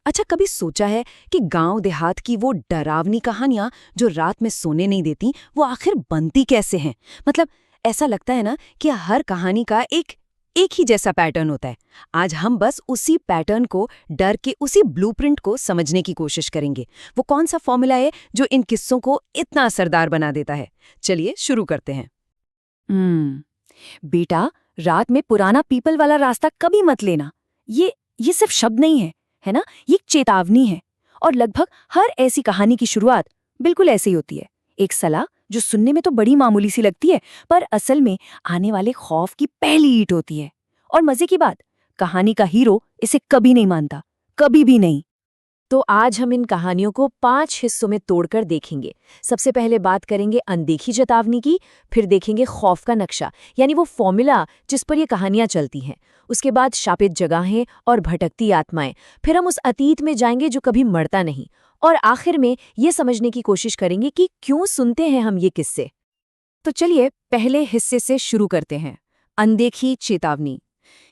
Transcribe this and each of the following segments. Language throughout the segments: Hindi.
अच्छा, कभी सोचा है कि गांव देहात की वो डरावनी कहानियां जो रात में सोने नहीं देती, वो आखिर बनती कैसे हैं? मतलब ऐसा लगता है ना कि हर कहानी का एक एक ही जैसा पैटर्न होता है। आज हम बस उसी पैटर्न को, डर के उसी ब्लूप्रिंट को समझने की कोशिश करेंगे। वो कौन सा फॉर्मूला है जो इन किस्सों को इतना असरदार बना देता है? चलिए शुरू करते हैं। बेटा, रात में पुराना पीपल वाला रास्ता कभी मत लेना। ये सिर्फ शब्द नहीं है ना? ये एक चेतावनी है। और लगभग हर ऐसी कहानी की शुरुआत बिल्कुल ऐसे ही होती है। एक सलाह जो सुनने में तो बड़ी मामूली सी लगती है, पर असल में आने वाले खौफ की पहली ईंट होती है। और मजे की बात, कहानी का हीरो इसे कभी नहीं मानता, कभी भी नहीं। तो आज हम इन कहानियों को 5 हिस्सों में तोड़कर देखेंगे। सबसे पहले बात करेंगे अनदेखी चेतावनी की, फिर देखेंगे खौफ का नक्शा, यानी वो फॉर्मूला जिस पर ये कहानियां चलती हैं। उसके बाद शापित जगहें और भटकती आत्माएं, फिर हम उस अतीत में जाएंगे जो कभी मरता नहीं, और आखिर में ये समझने की कोशिश करेंगे कि क्यों सुनते हैं हम ये किस्से। तो चलिए पहले हिस्से से शुरू करते हैं। अनदेखी चेतावनी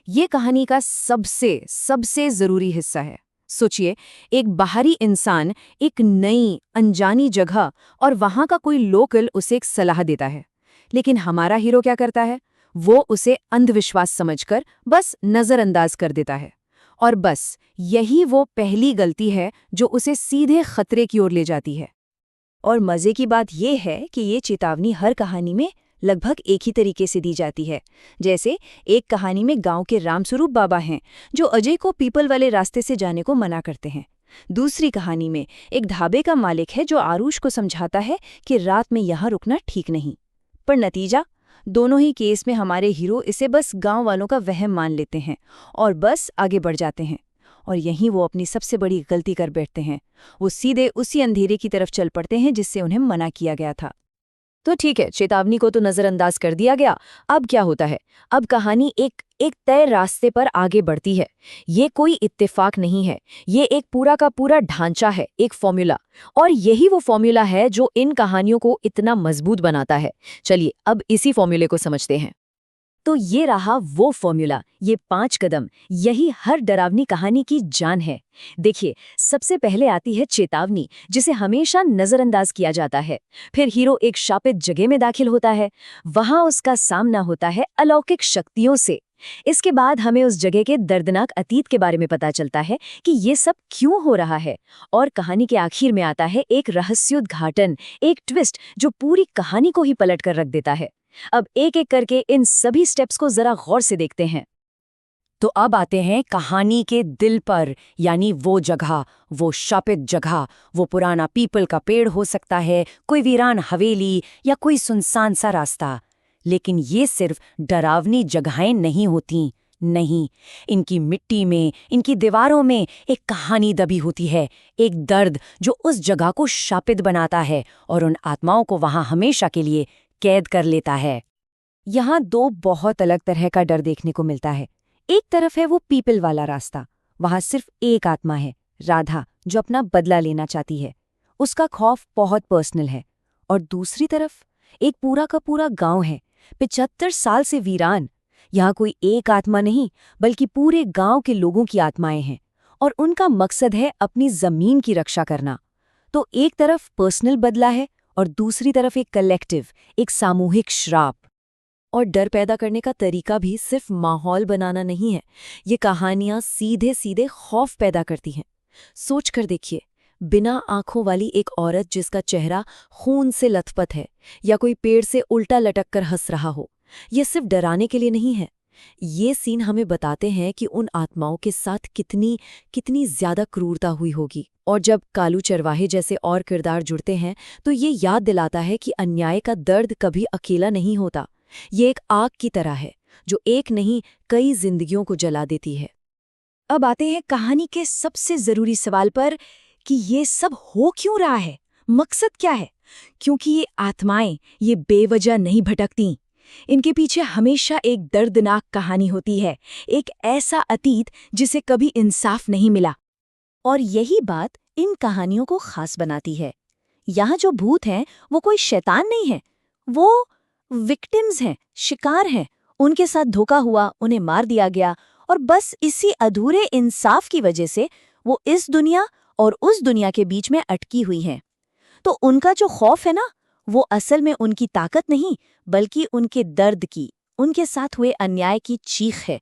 ये कहानी का सबसे सबसे जरूरी हिस्सा है। सोचिए, एक बाहरी इंसान एक नई अनजानी जगह और वहां का कोई लोकल उसे एक सलाह देता है, लेकिन हमारा हीरो क्या करता है? वो उसे अंधविश्वास समझकर बस नजरअंदाज कर देता है। और बस यही वो पहली गलती है जो उसे सीधे खतरे की ओर ले जाती है। और मजे की बात यह है कि ये चेतावनी हर कहानी में लगभग एक ही तरीके से दी जाती है। जैसे एक कहानी में गांव के रामस्वरूप बाबा हैं जो अजय को पीपल वाले रास्ते से जाने को मना करते हैं। दूसरी कहानी में एक ढाबे का मालिक है जो आरुष को समझाता है कि रात में यहाँ रुकना ठीक नहीं। पर नतीजा, दोनों ही केस में हमारे हीरो इसे बस गांव वालों का वहम मान लेते हैं और बस आगे बढ़ जाते हैं। और यहीं वो अपनी सबसे बड़ी गलती कर बैठते हैं। वो सीधे उसी अंधेरे की तरफ चल पड़ते हैं जिससे उन्हें मना किया गया था। तो ठीक है, चेतावनी को तो नजरअंदाज कर दिया गया। अब क्या होता है? अब कहानी एक एक तय रास्ते पर आगे बढ़ती है। ये कोई इत्तेफाक नहीं है, ये एक पूरा का पूरा ढांचा है, एक फॉर्मूला। और यही वो फॉर्मूला है जो इन कहानियों को इतना मजबूत बनाता है। चलिए अब इसी फॉर्मूले को समझते हैं। तो ये रहा वो फॉर्मूला, ये 5 कदम, यही हर डरावनी कहानी की जान है। देखिए, सबसे पहले आती है चेतावनी, जिसे हमेशा नजरअंदाज किया जाता है। फिर हीरो एक शापित जगह में दाखिल होता है, वहां उसका सामना होता है अलौकिक शक्तियों से। इसके बाद हमें उस जगह के दर्दनाक अतीत के बारे में पता चलता है कि ये सब क्यों हो रहा है। और कहानी के आखिर में आता है एक रहस्योद्घाटन, एक ट्विस्ट जो पूरी कहानी को ही पलट कर रख देता है। अब एक एक करके इन सभी स्टेप्स को जरा गौर से देखते हैं। तो अब आते हैं कहानी के दिल पर, यानी वो जगह, वो शापित जगह। वो पुराना पीपल का पेड़ हो सकता है, कोई वीरान हवेली या कोई सुनसान सा रास्ता। लेकिन ये सिर्फ डरावनी जगहें नहीं होती, नहीं। इनकी मिट्टी में, इनकी दीवारों में एक कहानी दबी होती है, एक दर्द जो उस जगह को शापित बनाता है और उन आत्माओं को वहां हमेशा के लिए कैद कर लेता है। यहाँ 2 बहुत अलग तरह का डर देखने को मिलता है। एक तरफ है वो पीपल वाला रास्ता, वहां सिर्फ एक आत्मा है, राधा, जो अपना बदला लेना चाहती है। उसका खौफ बहुत पर्सनल है। और दूसरी तरफ एक पूरा का पूरा गांव है, 75 साल से वीरान। यहाँ कोई एक आत्मा नहीं, बल्कि पूरे गांव के लोगों की आत्माएं हैं, और उनका मकसद है अपनी जमीन की रक्षा करना। तो एक तरफ पर्सनल बदला है और दूसरी तरफ एक कलेक्टिव, एक सामूहिक श्राप। और डर पैदा करने का तरीका भी सिर्फ माहौल बनाना नहीं है, ये कहानियां सीधे सीधे खौफ पैदा करती हैं। सोच कर देखिए, बिना आंखों वाली एक औरत जिसका चेहरा खून से लथपथ है, या कोई पेड़ से उल्टा लटक कर हंस रहा हो, ये सिर्फ डराने के लिए नहीं है। ये सीन हमें बताते हैं कि उन आत्माओं के साथ कितनी कितनी ज्यादा क्रूरता हुई होगी। और जब कालू चरवाहे जैसे और किरदार जुड़ते हैं, तो ये याद दिलाता है कि अन्याय का दर्द कभी अकेला नहीं होता। ये एक आग की तरह है जो एक नहीं, कई जिंदगियों को जला देती है। अब आते हैं कहानी के सबसे जरूरी सवाल पर कि ये सब हो क्यों रहा है, मकसद क्या है? क्योंकि ये आत्माएं ये बेवजह नहीं भटकती। इनके पीछे हमेशा एक दर्दनाक कहानी होती है, एक ऐसा अतीत जिसे कभी इंसाफ नहीं मिला। और यही बात इन कहानियों को खास बनाती है। यहाँ जो भूत हैं वो कोई शैतान नहीं है, वो विक्टिम्स हैं, शिकार हैं। उनके साथ धोखा हुआ, उन्हें मार दिया गया, और बस इसी अधूरे इंसाफ की वजह से वो इस दुनिया और उस दुनिया के बीच में अटकी हुई हैं। तो उनका जो खौफ है ना, वो असल में उनकी ताकत नहीं, बल्कि उनके दर्द की, उनके साथ हुए अन्याय की चीख है।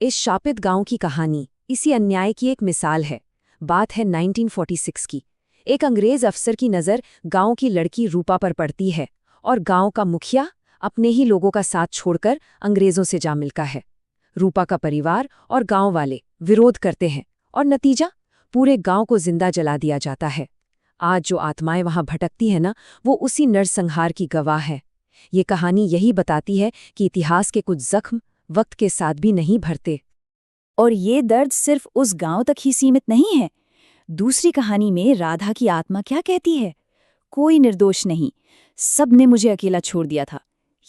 इस शापित गांव की कहानी इसी अन्याय की एक मिसाल है। बात है 1946 की। एक अंग्रेज अफसर की नज़र गांव की लड़की रूपा पर पड़ती है और गांव का मुखिया अपने ही लोगों का साथ छोड़कर अंग्रेजों से जा मिलता है। रूपा का परिवार और गांव वाले विरोध करते हैं और नतीजा, पूरे गांव को जिंदा जला दिया जाता है। आज जो आत्माएं वहां भटकती हैं ना, वो उसी नरसंहार की गवाह है। ये कहानी यही बताती है कि इतिहास के कुछ जख्म वक्त के साथ भी नहीं भरते। और ये दर्द सिर्फ उस गांव तक ही सीमित नहीं है। दूसरी कहानी में राधा की आत्मा क्या कहती है? कोई निर्दोष नहीं, सब ने मुझे अकेला छोड़ दिया था।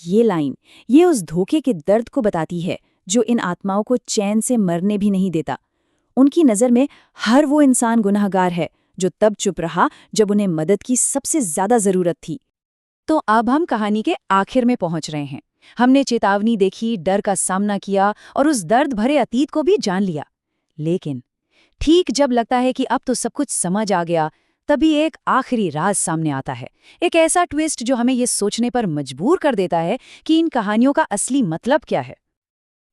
ये लाइन, ये उस धोखे के दर्द को बताती है जो इन आत्माओं को चैन से मरने भी नहीं देता। उनकी नज़र में हर वो इंसान गुनहगार है जो तब चुप रहा जब उन्हें मदद की सबसे ज्यादा जरूरत थी। तो अब हम कहानी के आखिर में पहुंच रहे हैं। हमने चेतावनी देखी, डर का सामना किया और उस दर्द भरे अतीत को भी जान लिया। लेकिन ठीक जब लगता है कि अब तो सब कुछ समझ आ गया, तभी एक आखिरी राज सामने आता है। एक ऐसा ट्विस्ट जो हमें ये सोचने पर मजबूर कर देता है कि इन कहानियों का असली मतलब क्या है।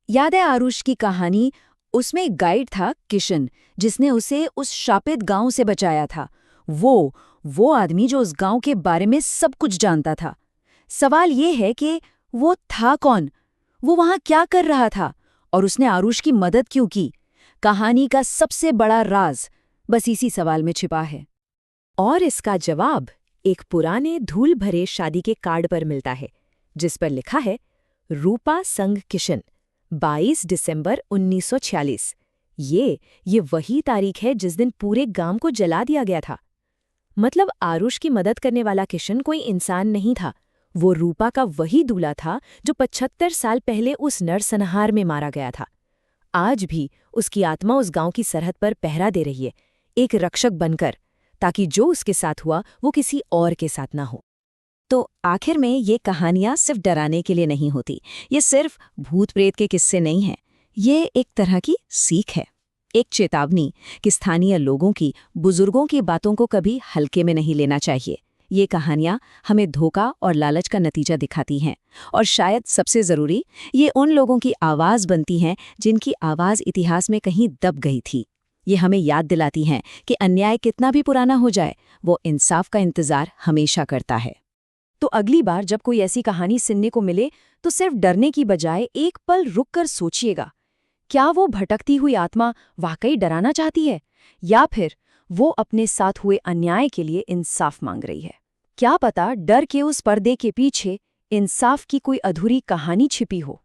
याद है आरुष की कहानी? उसमें एक गाइड था किशन, जिसने उसे उस शापित गांव से बचाया था। वो आदमी जो उस गांव के बारे में सब कुछ जानता था। सवाल ये है कि वो था कौन? वो वहां क्या कर रहा था? और उसने आरुष की मदद क्यों की? कहानी का सबसे बड़ा राज बस इसी सवाल में छिपा है। और इसका जवाब एक पुराने धूल भरे शादी के कार्ड पर मिलता है, जिस पर लिखा है रूपा संग किशन, 22 दिसंबर 1946। ये वही तारीख है जिस दिन पूरे गांव को जला दिया गया था। मतलब आरुष की मदद करने वाला किशन कोई इंसान नहीं था, वो रूपा का वही दूल्हा था जो 75 साल पहले उस नरसंहार में मारा गया था। आज भी उसकी आत्मा उस गांव की सरहद पर पहरा दे रही है, एक रक्षक बनकर, ताकि जो उसके साथ हुआ वो किसी और के साथ ना हो। तो आखिर में ये कहानियां सिर्फ डराने के लिए नहीं होती, ये सिर्फ भूत प्रेत के किस्से नहीं हैं। ये एक तरह की सीख है, एक चेतावनी कि स्थानीय लोगों की, बुजुर्गों की बातों को कभी हल्के में नहीं लेना चाहिए। ये कहानियां हमें धोखा और लालच का नतीजा दिखाती हैं, और शायद सबसे ज़रूरी, ये उन लोगों की आवाज़ बनती हैं जिनकी आवाज़ इतिहास में कहीं दब गई थी। ये हमें याद दिलाती हैं कि अन्याय कितना भी पुराना हो जाए, वो इंसाफ का इंतज़ार हमेशा करता है। तो अगली बार जब कोई ऐसी कहानी सुनने को मिले, तो सिर्फ डरने की बजाय एक पल रुककर सोचिएगा, क्या वो भटकती हुई आत्मा वाकई डराना चाहती है, या फिर वो अपने साथ हुए अन्याय के लिए इंसाफ मांग रही है? क्या पता डर के उस पर्दे के पीछे इंसाफ की कोई अधूरी कहानी छिपी हो।